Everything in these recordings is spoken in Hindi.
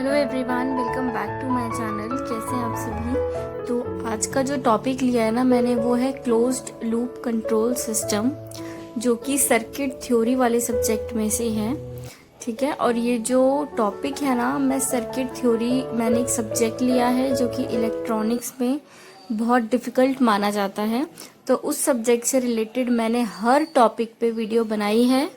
Hello everyone, welcome back to my channel. कैसे हैं आप सभी। तो आज का जो टॉपिक लिया है ना मैंने, वो है क्लोज्ड लूप कंट्रोल सिस्टम, जो कि सर्किट थ्योरी वाले सब्जेक्ट में से है। ठीक है, और ये जो टॉपिक है ना, मैं सर्किट थ्योरी मैंने एक सब्जेक्ट लिया है जो कि इलेक्ट्रॉनिक्स में बहुत डिफ़िकल्ट माना जाता है। तो उस सब्जेक्ट से रिलेटेड मैंने हर टॉपिक पे वीडियो बनाई है।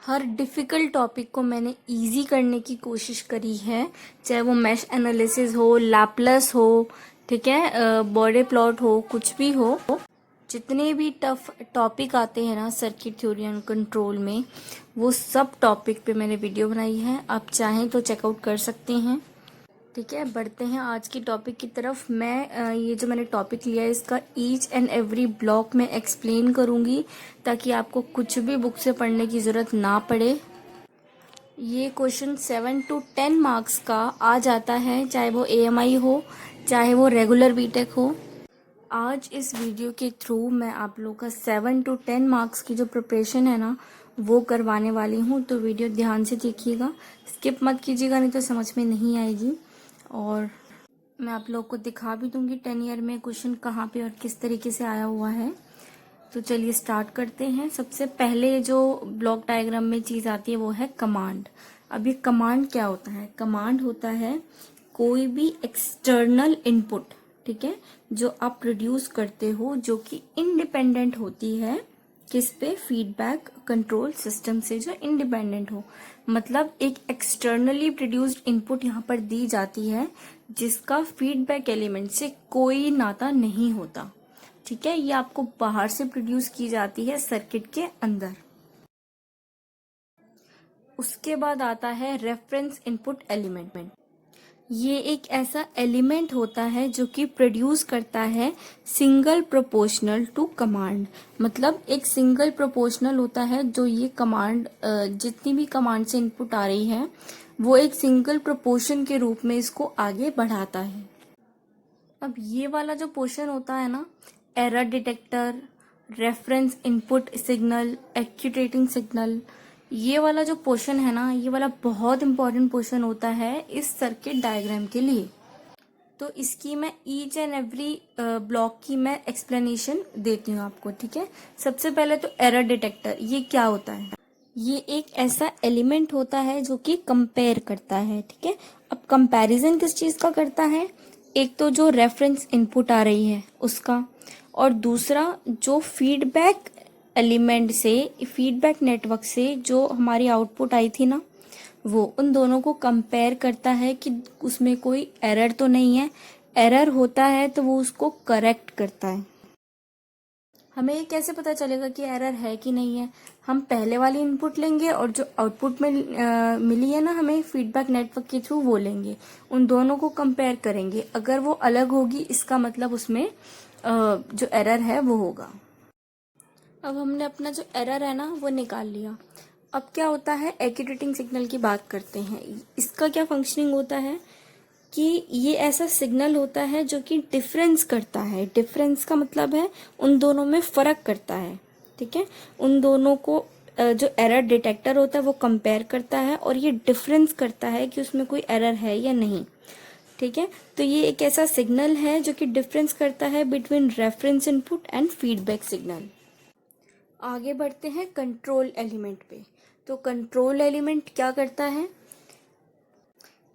हर डिफ़िकल्ट टॉपिक को मैंने इजी करने की कोशिश करी है, चाहे वो मैश एनालिसिस हो, लैपलेस हो, ठीक है, बॉर्डर प्लॉट हो, कुछ भी हो। जितने भी टफ टॉपिक आते हैं ना सर्किट थ्योरी एंड कंट्रोल में, वो सब टॉपिक पे मैंने वीडियो बनाई है। आप चाहें तो चेकआउट कर सकते हैं। ठीक है, बढ़ते हैं आज की टॉपिक की तरफ। मैं ये जो मैंने टॉपिक लिया है, इसका ईच एंड एवरी ब्लॉक में एक्सप्लेन करूंगी, ताकि आपको कुछ भी बुक से पढ़ने की ज़रूरत ना पड़े। ये क्वेश्चन 7 to 10 मार्क्स का आ जाता है, चाहे वो AMI हो, चाहे वो रेगुलर बीटेक हो। आज इस वीडियो के थ्रू मैं आप लोगों का 7 to 10 मार्क्स की जो प्रिपरेशन है ना, वो करवाने वाली हूँ। तो वीडियो ध्यान से देखिएगा, स्किप मत कीजिएगा, नहीं तो समझ में नहीं आएगी। और मैं आप लोग को दिखा भी दूंगी 10 ईयर में क्वेश्चन कहाँ पे और किस तरीके से आया हुआ है। तो चलिए स्टार्ट करते हैं। सबसे पहले जो ब्लॉक डायग्राम में चीज़ आती है वो है कमांड। अब ये कमांड क्या होता है? कमांड होता है कोई भी एक्सटर्नल इनपुट, ठीक है, जो आप प्रोड्यूस करते हो, जो कि इंडिपेंडेंट होती है किस पे? फीडबैक कंट्रोल सिस्टम से, जो इंडिपेंडेंट हो। मतलब एक एक्सटर्नली प्रोड्यूस्ड इनपुट यहाँ पर दी जाती है, जिसका फीडबैक एलिमेंट से कोई नाता नहीं होता। ठीक है, ये आपको बाहर से प्रोड्यूस की जाती है सर्किट के अंदर। उसके बाद आता है रेफरेंस इनपुट एलिमेंट। ये एक ऐसा एलिमेंट होता है जो कि प्रोड्यूस करता है सिंगल प्रोपोर्शनल टू कमांड। मतलब एक सिंगल प्रोपोर्शनल होता है जो ये कमांड, जितनी भी कमांड से इनपुट आ रही है, वो एक सिंगल प्रोपोर्शन के रूप में इसको आगे बढ़ाता है। अब ये वाला जो पोर्शन होता है ना, error detector, reference input signal, actuating signal, ये वाला जो पोर्शन है ना, ये वाला बहुत इंपॉर्टेंट पोर्शन होता है इस सर्किट डायग्राम के लिए। तो इसकी मैं ईच एंड एवरी ब्लॉक की मैं एक्सप्लेनेशन देती हूँ आपको। ठीक है, सबसे पहले तो एरर डिटेक्टर, ये क्या होता है? ये एक ऐसा एलिमेंट होता है जो कि कंपेयर करता है। ठीक है, अब कंपैरिजन किस चीज का करता है? एक तो जो रेफरेंस इनपुट आ रही है उसका, और दूसरा जो फीडबैक एलिमेंट से, फीडबैक नेटवर्क से जो हमारी आउटपुट आई थी ना, वो उन दोनों को कंपेयर करता है कि उसमें कोई एरर तो नहीं है। एरर होता है तो वो उसको करेक्ट करता है। हमें ये कैसे पता चलेगा कि एरर है कि नहीं है? हम पहले वाली इनपुट लेंगे और जो आउटपुट में मिली है ना हमें फीडबैक नेटवर्क के थ्रू, वो लेंगे, उन दोनों को कंपेयर करेंगे। अगर वो अलग होगी, इसका मतलब उसमें जो एरर है वो होगा। अब हमने अपना जो एरर है ना वो निकाल लिया। अब क्या होता है? एक्यूटेटिंग सिग्नल की बात करते हैं। इसका क्या फंक्शनिंग होता है कि ये ऐसा सिग्नल होता है जो कि डिफरेंस करता है। डिफरेंस का मतलब है उन दोनों में फर्क करता है। ठीक है, उन दोनों को जो एरर डिटेक्टर होता है वो कंपेयर करता है, और ये डिफरेंस करता है कि उसमें कोई एरर है या नहीं। ठीक है, तो ये एक ऐसा सिग्नल है जो कि डिफरेंस करता है between reference input and feedback signal. आगे बढ़ते हैं कंट्रोल एलिमेंट पे। तो कंट्रोल एलिमेंट क्या करता है?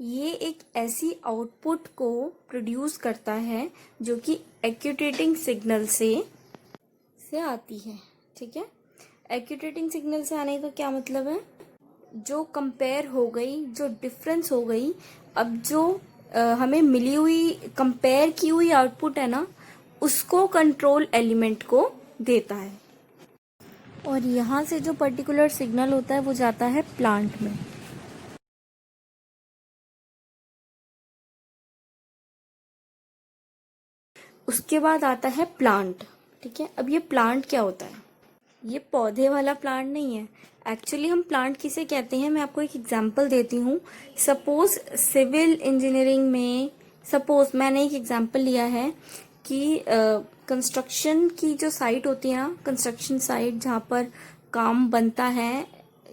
ये एक ऐसी आउटपुट को प्रोड्यूस करता है जो कि एक्यूटेटिंग सिग्नल से आती है। ठीक है, एक्यूटेटिंग सिग्नल से आने का क्या मतलब है? जो कंपेयर हो गई, जो डिफरेंस हो गई, अब जो हमें मिली हुई कंपेयर की हुई आउटपुट है ना, उसको कंट्रोल एलिमेंट को देता है। और यहाँ से जो पर्टिकुलर सिग्नल होता है वो जाता है प्लांट में। उसके बाद आता है प्लांट। ठीक है, अब ये प्लांट क्या होता है? ये पौधे वाला प्लांट नहीं है। एक्चुअली हम प्लांट किसे कहते हैं, मैं आपको एक एग्जांपल देती हूँ। सपोज सिविल इंजीनियरिंग में, सपोज मैंने एक एग्जांपल लिया है कि कंस्ट्रक्शन की जो साइट होती है ना, कंस्ट्रक्शन साइट जहाँ पर काम बनता है,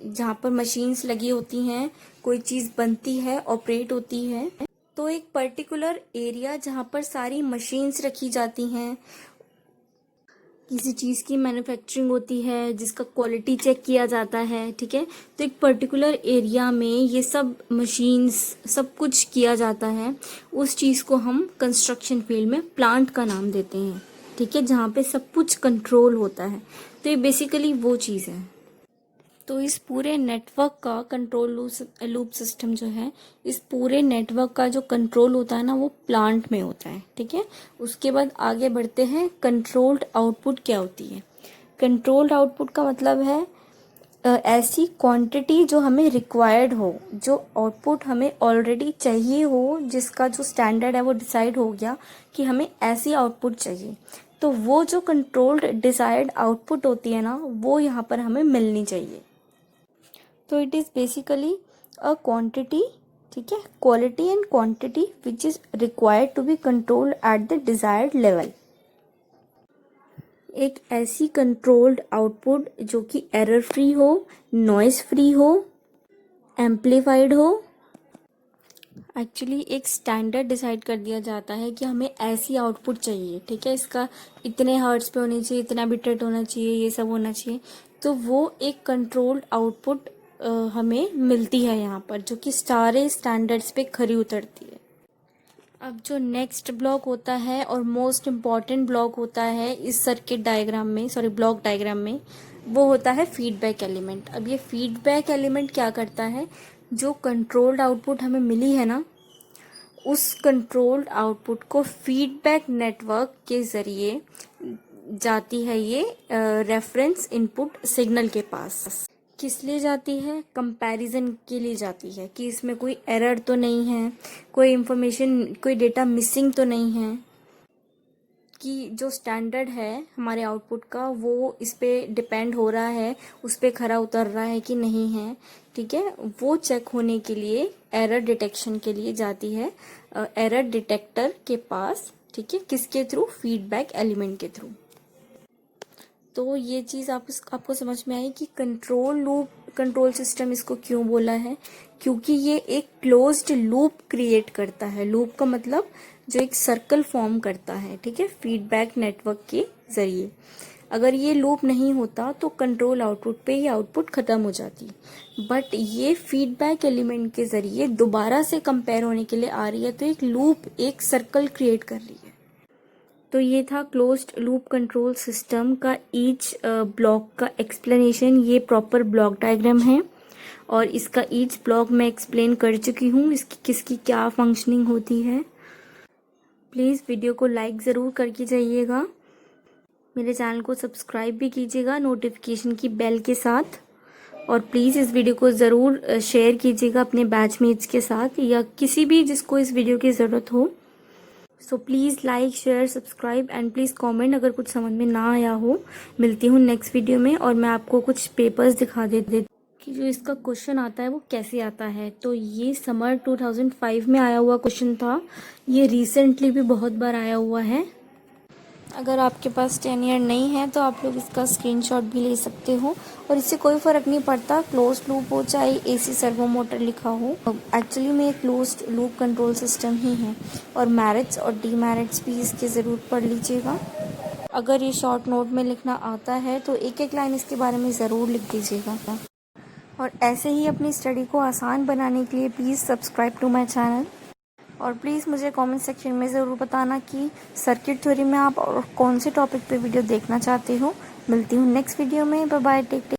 जहाँ पर मशीन्स लगी होती हैं, कोई चीज़ बनती है, ऑपरेट होती है। तो एक पर्टिकुलर एरिया जहाँ पर सारी मशीन्स रखी जाती हैं, किसी चीज़ की मैन्युफैक्चरिंग होती है, जिसका क्वालिटी चेक किया जाता है, ठीक है। तो एक पर्टिकुलर एरिया में ये सब मशीन्स सब कुछ किया जाता है। उस चीज़ को हम कंस्ट्रक्शन फील्ड में प्लांट का नाम देते हैं, ठीक है, जहाँ पे सब कुछ कंट्रोल होता है। तो ये बेसिकली वो चीज़ है। तो इस पूरे नेटवर्क का कंट्रोल लूप सिस्टम जो है, इस पूरे नेटवर्क का जो कंट्रोल होता है ना, वो प्लांट में होता है, ठीक है। उसके बाद आगे बढ़ते हैं, कंट्रोल्ड आउटपुट क्या होती है। कंट्रोल्ड आउटपुट का मतलब है ऐसी क्वांटिटी जो हमें रिक्वायर्ड हो, जो आउटपुट हमें ऑलरेडी चाहिए हो, जिसका जो स्टैंडर्ड है वो डिसाइड हो गया कि हमें ऐसी आउटपुट चाहिए। तो वो जो कंट्रोल्ड डिजायर्ड आउटपुट होती है ना, वो यहाँ पर हमें मिलनी चाहिए। तो it is basically a quantity, ठीक है, quality and quantity which is required to be controlled at the desired level. एक ऐसी कंट्रोल्ड आउटपुट जो कि एरर फ्री हो, नॉइस फ्री हो, एम्पलीफाइड हो। एक्चुअली एक स्टैंडर्ड डिसाइड कर दिया जाता है कि हमें ऐसी आउटपुट चाहिए, ठीक है, इसका इतने हर्ट्ज पे होनी चाहिए, इतना बिट रेट होना चाहिए, ये सब होना चाहिए। तो वो एक कंट्रोल्ड आउटपुट हमें मिलती है यहाँ पर, जो कि सारे स्टैंडर्ड्स पे खरी उतरती है। अब जो नेक्स्ट ब्लॉक होता है और मोस्ट इम्पॉर्टेंट ब्लॉक होता है इस सर्किट डायग्राम में, सॉरी ब्लॉक डायग्राम में, वो होता है फीडबैक एलिमेंट। अब ये फीडबैक एलिमेंट क्या करता है, जो कंट्रोल्ड आउटपुट हमें मिली है ना, उस कंट्रोल्ड आउटपुट को फीडबैक नेटवर्क के ज़रिए जाती है ये रेफरेंस इनपुट सिग्नल के पास। किस लिए जाती है, कंपैरिजन के लिए जाती है कि इसमें कोई एरर तो नहीं है, कोई इंफॉर्मेशन, कोई डेटा मिसिंग तो नहीं है, कि जो स्टैंडर्ड है हमारे आउटपुट का वो इस पे डिपेंड हो रहा है, उस पे खरा उतर रहा है कि नहीं है, ठीक है। वो चेक होने के लिए, एरर डिटेक्शन के लिए जाती है एरर डिटेक्टर के पास, ठीक है। किसके थ्रू, फीडबैक एलिमेंट के थ्रू। तो ये चीज़ आपको समझ में आई कि कंट्रोल सिस्टम इसको क्यों बोला है, क्योंकि ये एक क्लोज्ड लूप क्रिएट करता है। लूप का मतलब जो एक सर्कल फॉर्म करता है, ठीक है, फीडबैक नेटवर्क के जरिए। अगर ये लूप नहीं होता तो कंट्रोल आउटपुट पे ही आउटपुट खत्म हो जाती, बट ये फीडबैक एलिमेंट के जरिए दोबारा से कंपेयर होने के लिए आ रही है, तो एक लूप, एक सर्कल क्रिएट कर रही है। तो ये था क्लोज्ड लूप कंट्रोल सिस्टम का ईच ब्लॉक का एक्सप्लेनेशन। ये प्रॉपर ब्लॉक डायग्राम है और इसका ईच ब्लॉक मैं एक्सप्लेन कर चुकी हूँ, इसकी किसकी क्या फंक्शनिंग होती है। प्लीज़ वीडियो को लाइक ज़रूर करके जाइएगा, मेरे चैनल को सब्सक्राइब भी कीजिएगा नोटिफिकेशन की बेल के साथ, और प्लीज़ इस वीडियो को ज़रूर शेयर कीजिएगा अपने बैचमेट्स के साथ या किसी भी जिसको इस वीडियो की ज़रूरत हो। So please like, share, subscribe and please comment अगर कुछ समझ में ना आया हो। मिलती हूँ नेक्स्ट वीडियो में, और मैं आपको कुछ पेपर्स दिखा देती कि जो इसका क्वेश्चन आता है वो कैसे आता है। तो ये समर 2005 में आया हुआ क्वेश्चन था, ये रिसेंटली भी बहुत बार आया हुआ है। अगर आपके पास 10 ईयर नहीं है तो आप लोग इसका स्क्रीनशॉट भी ले सकते हो, और इससे कोई फ़र्क नहीं पड़ता क्लोज लूप हो चाहे एसी सर्वो मोटर लिखा हो। एक्चुअली में क्लोज लूप कंट्रोल सिस्टम ही है, और मैरिट्स और डीमेरिट्स भी इसके ज़रूर पढ़ लीजिएगा। अगर ये शॉर्ट नोट में लिखना आता है तो एक एक लाइन इसके बारे में ज़रूर लिख दीजिएगा। और ऐसे ही अपनी स्टडी को आसान बनाने के लिए please subscribe to my channel, और प्लीज़ मुझे कमेंट सेक्शन में ज़रूर बताना कि सर्किट थ्योरी में आप और कौन से टॉपिक पे वीडियो देखना चाहते हो। मिलती हूँ नेक्स्ट वीडियो में, बाय बाय, टेक केयर।